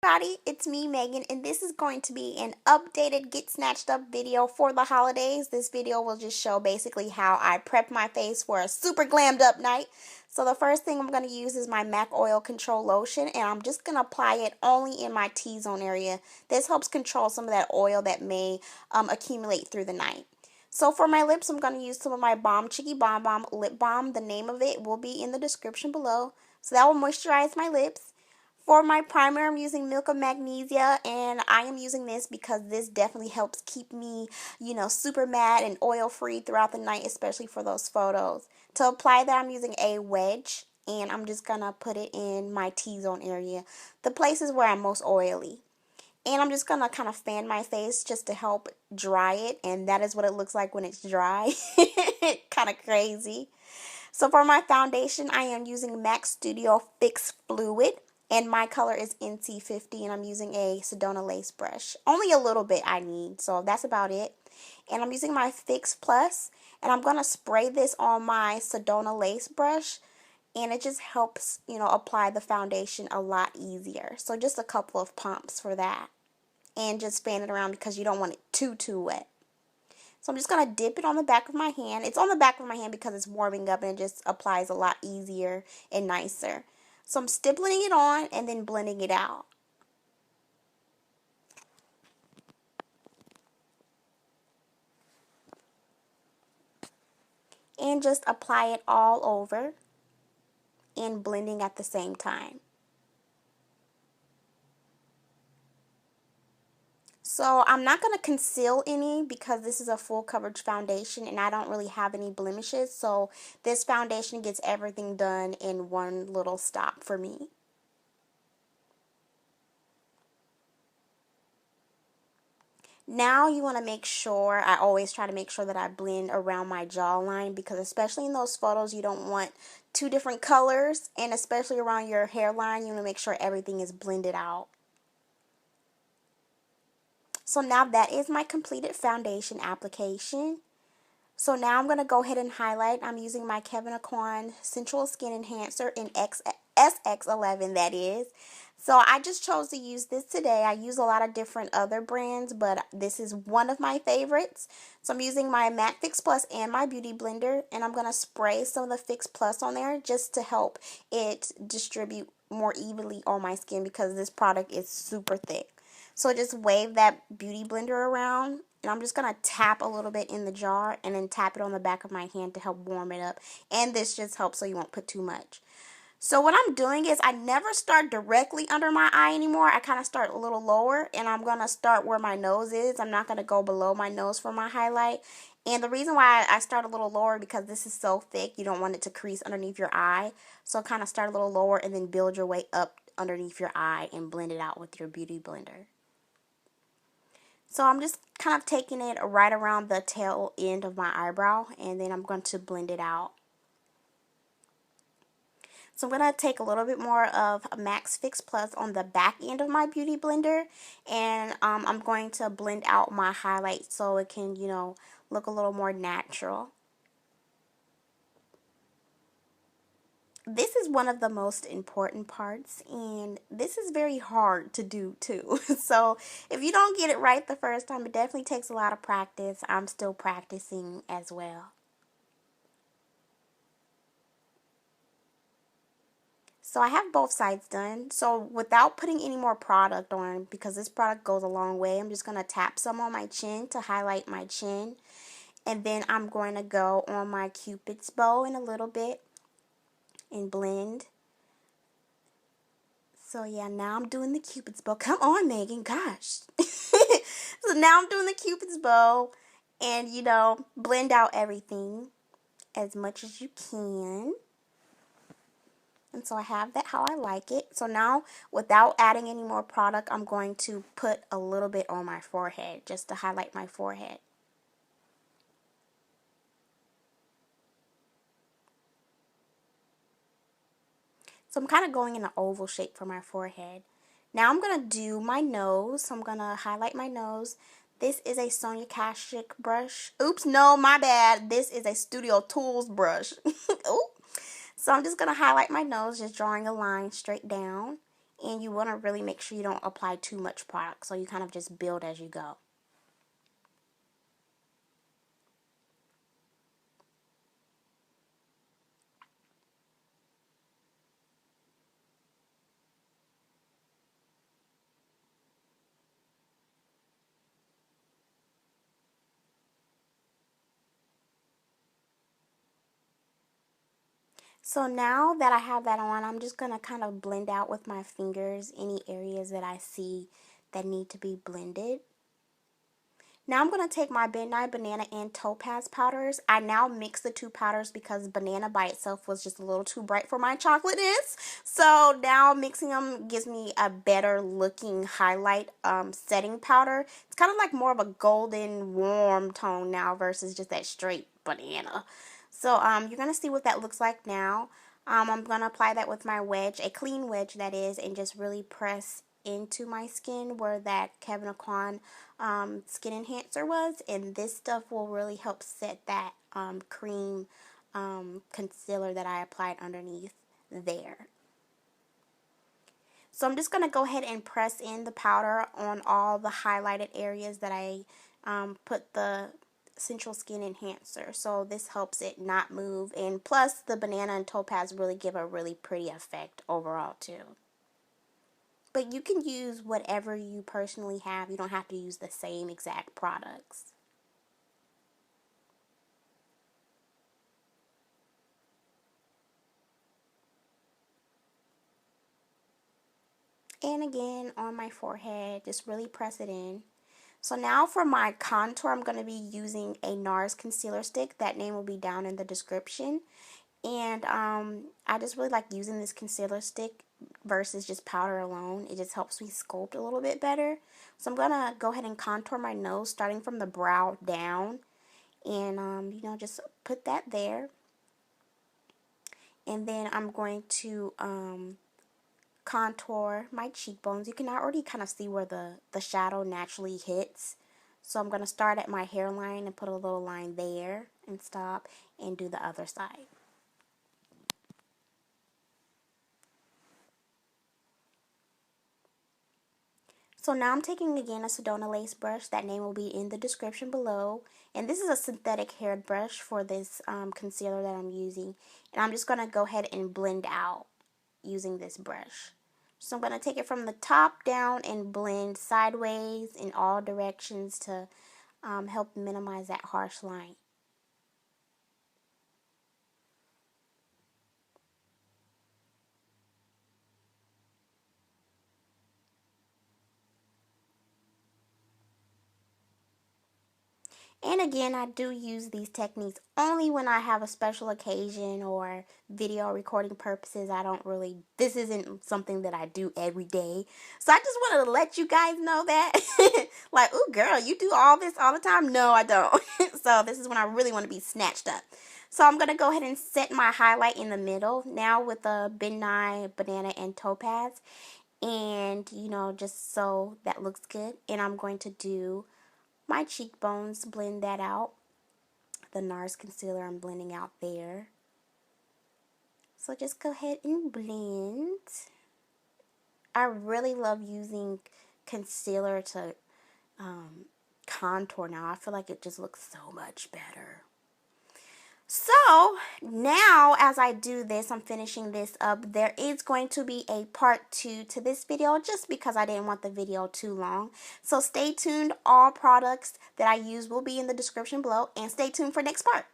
Everybody, it's me, Megan, and this is going to be an updated Get Snatched Up video for the holidays. This video will just show basically how I prep my face for a super glammed up night. So the first thing I'm going to use is my MAC Oil Control Lotion, and I'm just going to apply it only in my T-zone area. This helps control some of that oil that may accumulate through the night. So for my lips, I'm going to use some of my Balm Chicky Bomb Bomb Lip Balm. The name of it will be in the description below. So that will moisturize my lips. For my primer, I'm using Milk of Magnesia, and I am using this because this definitely helps keep me, super matte and oil-free throughout the night, especially for those photos. To apply that, I'm using a wedge, and I'm just going to put it in my T-zone area, the places where I'm most oily. And I'm just going to kind of fan my face just to help dry it, and that is what it looks like when it's dry. Kind of crazy. So for my foundation, I am using MAC Studio Fix Fluid. And my color is NC50, and I'm using a Sedona lace brush. Only a little bit I need, so that's about it. And I'm using my Fix Plus, and I'm going to spray this on my Sedona lace brush. And it just helps, apply the foundation a lot easier. So just a couple of pumps for that. And just fan it around because you don't want it too wet. So I'm just going to dip it on the back of my hand. It's on the back of my hand because it's warming up, and it just applies a lot easier and nicer. So I'm stippling it on and then blending it out. And just apply it all over and blending at the same time. So I'm not going to conceal any because this is a full coverage foundation and I don't really have any blemishes. So this foundation gets everything done in one little stop for me. Now you want to make sure, I always try to make sure that I blend around my jawline, because especially in those photos you don't want two different colors, and especially around your hairline you want to make sure everything is blended out. So now that is my completed foundation application. So now I'm going to go ahead and highlight. I'm using my Kevyn Aucoin Sensual Skin Enhancer in SX11, that is. So I just chose to use this today. I use a lot of different other brands, but this is one of my favorites. So I'm using my MAC Fix Plus and my Beauty Blender, and I'm going to spray some of the Fix Plus on there just to help it distribute more evenly on my skin because this product is super thick. So just wave that Beauty Blender around, and I'm just going to tap a little bit in the jar and then tap it on the back of my hand to help warm it up. And this just helps so you won't put too much. So what I'm doing is I never start directly under my eye anymore. I kind of start a little lower, and I'm going to start where my nose is. I'm not going to go below my nose for my highlight. And the reason why I start a little lower, because this is so thick, you don't want it to crease underneath your eye. So kind of start a little lower and then build your way up underneath your eye and blend it out with your Beauty Blender. So I'm just kind of taking it right around the tail end of my eyebrow, and then I'm going to blend it out. So I'm going to take a little bit more of MAC Fix Plus on the back end of my Beauty Blender, and I'm going to blend out my highlight so it can, look a little more natural. This is one of the most important parts, and this is very hard to do too. So if you don't get it right the first time, it definitely takes a lot of practice. I'm still practicing as well. So I have both sides done. So without putting any more product on, because this product goes a long way, I'm just going to tap some on my chin to highlight my chin. And then I'm going to go on my Cupid's bow in a little bit and blend. So yeah, now I'm doing the Cupid's bow. Come on, Megan, gosh. So now I'm doing the Cupid's bow and, blend out everything as much as you can. And so I have that how I like it. So now, without adding any more product, I'm going to put a little bit on my forehead just to highlight my forehead. So I'm kind of going in an oval shape for my forehead. Now I'm going to do my nose. So I'm going to highlight my nose. This is a Sonia Kashuk brush. Oops, no, my bad. This is a Studio Tools brush. Oops. So I'm just going to highlight my nose, just drawing a line straight down. And you want to really make sure you don't apply too much product, so you kind of just build as you go. So now that I have that on, I'm just going to kind of blend out with my fingers any areas that I see that need to be blended. Now I'm going to take my Midnight Banana and Topaz powders. I now mix the two powders because banana by itself was just a little too bright for my chocolateness. So now mixing them gives me a better looking highlight setting powder. It's kind of like more of a golden warm tone now versus just that straight banana. So you're going to see what that looks like now. I'm going to apply that with my wedge, a clean wedge that is, and just really press into my skin where that Kevyn Aucoin skin enhancer was, and this stuff will really help set that cream concealer that I applied underneath there. So I'm just going to go ahead and press in the powder on all the highlighted areas that I put the Central Skin Enhancer. So this helps it not move, and plus the banana and topaz really give a really pretty effect overall too. But you can use whatever you personally have. You don't have to use the same exact products. And again, on my forehead, just really press it in. So now for my contour, I'm going to be using a NARS concealer stick. That name will be down in the description. And I just really like using this concealer stick versus just powder alone. It just helps me sculpt a little bit better. So I'm going to go ahead and contour my nose starting from the brow down. And, you know, just put that there. And then I'm going to contour my cheekbones. You can already kind of see where the shadow naturally hits. So I'm going to start at my hairline and put a little line there and stop and do the other side. So now I'm taking again a Sedona lace brush. That name will be in the description below. And this is a synthetic haired brush for this concealer that I'm using. And I'm just going to go ahead and blend out using this brush. So I'm going to take it from the top down and blend sideways in all directions to help minimize that harsh line. And again, I do use these techniques only when I have a special occasion or video recording purposes. This isn't something that I do every day. So I just wanted to let you guys know that. Like, ooh, girl, you do all this all the time? No, I don't. So this is when I really want to be snatched up. So I'm going to go ahead and set my highlight in the middle now with the Midnight Banana and Topaz. And, you know, just so that looks good. And I'm going to do my cheekbones, blend that out. The NARS concealer I'm blending out there. So just go ahead and blend. I really love using concealer to contour now. I feel like it just looks so much better. So now as I do this, I'm finishing this up. There is going to be a part 2 to this video just because I didn't want the video too long. So stay tuned. All products that I use will be in the description below, and stay tuned for next part.